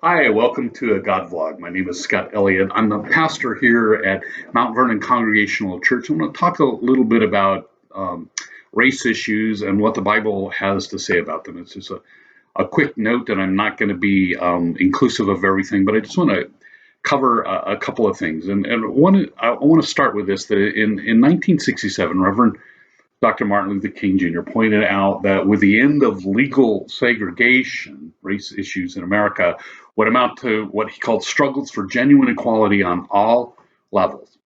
Hi, welcome to a God Vlog. My name is Scott Elliott. I'm the pastor here at Mount Vernon Congregational Church. I'm going to talk a little bit about race issues and what the Bible has to say about them. It's just a quick note that I'm not going to be inclusive of everything, but I just want to cover a couple of things. I want to start with this, that in 1967, Reverend Dr. Martin Luther King Jr. pointed out that with the end of legal segregation, race issues in America would amount to what he called struggles for genuine equality on all levels.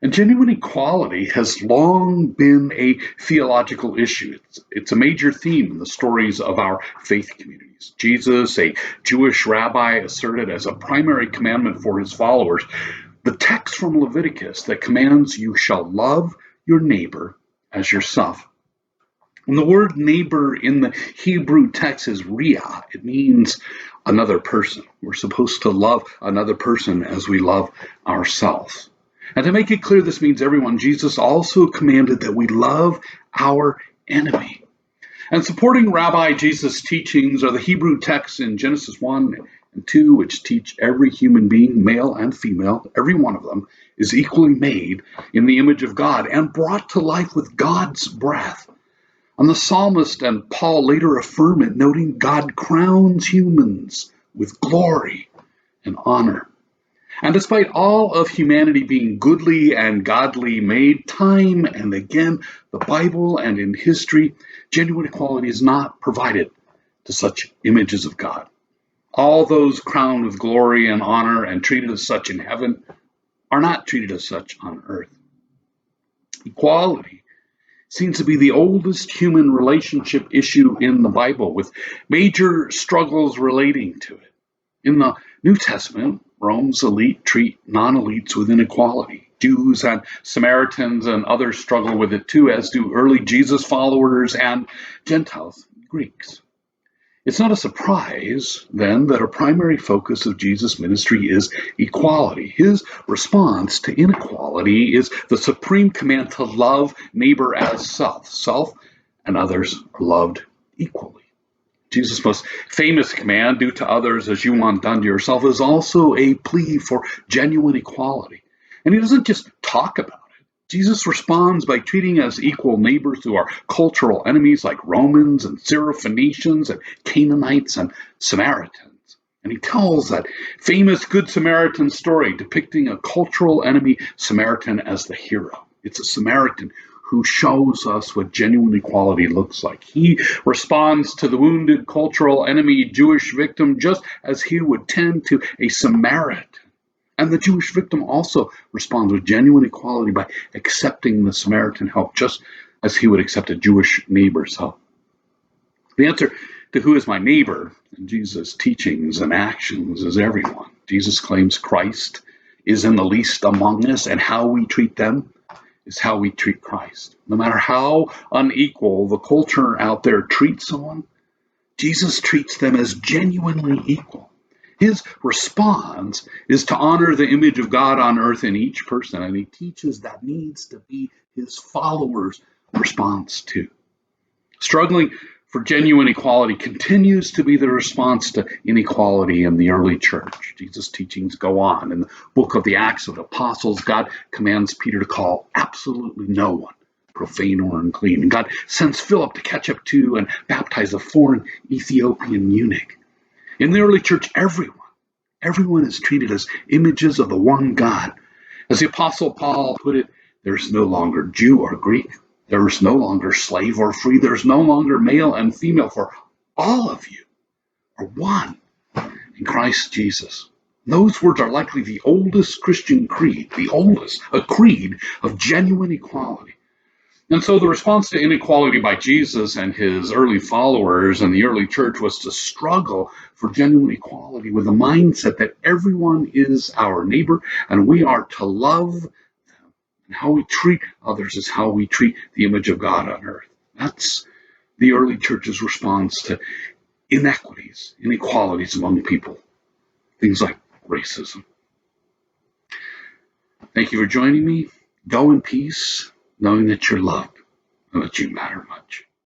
And genuine equality has long been a theological issue. It's a major theme in the stories of our faith communities. Jesus, a Jewish rabbi, asserted as a primary commandment for his followers the text from Leviticus that commands you shall love your neighbor as yourself. And the word neighbor in the Hebrew text is ria. It means another person. We're supposed to love another person as we love ourselves. And to make it clear, this means everyone. Jesus also commanded that we love our enemy. And supporting Rabbi Jesus' teachings are the Hebrew texts in Genesis 1 and 2, which teach every human being, male and female, every one of them, is equally made in the image of God and brought to life with God's breath. And the psalmist and Paul later affirm it, noting God crowns humans with glory and honor. And despite all of humanity being goodly and godly made, time and again, the Bible and in history, genuine equality is not provided to such images of God. All those crowned with glory and honor and treated as such in heaven are not treated as such on earth. Equality seems to be the oldest human relationship issue in the Bible, with major struggles relating to it. In the New Testament, Rome's elite treat non-elites with inequality. Jews and Samaritans and others struggle with it too, as do early Jesus followers and Gentiles, Greeks. It's not a surprise, then, that a primary focus of Jesus' ministry is equality. His response to inequality is the supreme command to love neighbor as self. Self and others are loved equally. Jesus' most famous command, do to others as you want done to yourself, is also a plea for genuine equality. And he doesn't just talk about it. Jesus responds by treating as equal neighbors who are cultural enemies like Romans and Syrophoenicians and Canaanites and Samaritans. And he tells that famous Good Samaritan story depicting a cultural enemy Samaritan as the hero. It's a Samaritan who shows us what genuine equality looks like. He responds to the wounded cultural enemy Jewish victim just as he would tend to a Samaritan. And the Jewish victim also responds with genuine equality by accepting the Samaritan help, just as he would accept a Jewish neighbor's help. The answer to who is my neighbor in Jesus' teachings and actions is everyone. Jesus claims Christ is in the least among us, and how we treat them is how we treat Christ. No matter how unequal the culture out there treats someone, Jesus treats them as genuinely equal. His response is to honor the image of God on earth in each person, and he teaches that needs to be his followers' response too. Struggling for genuine equality continues to be the response to inequality in the early church. Jesus' teachings go on. In the book of the Acts of the Apostles, God commands Peter to call absolutely no one profane or unclean. And God sends Philip to catch up to and baptize a foreign Ethiopian eunuch. In the early church, everyone is treated as images of the one God. As the Apostle Paul put it, there's no longer Jew or Greek. There is no longer slave or free. There's no longer male and female, for all of you are one in Christ Jesus. Those words are likely the oldest Christian creed, a creed of genuine equality. And so the response to inequality by Jesus and his early followers and the early church was to struggle for genuine equality with the mindset that everyone is our neighbor and we are to love them. And how we treat others is how we treat the image of God on earth. That's the early church's response to inequalities among people, things like racism. Thank you for joining me. Go in peace, knowing that you're loved and that you matter much.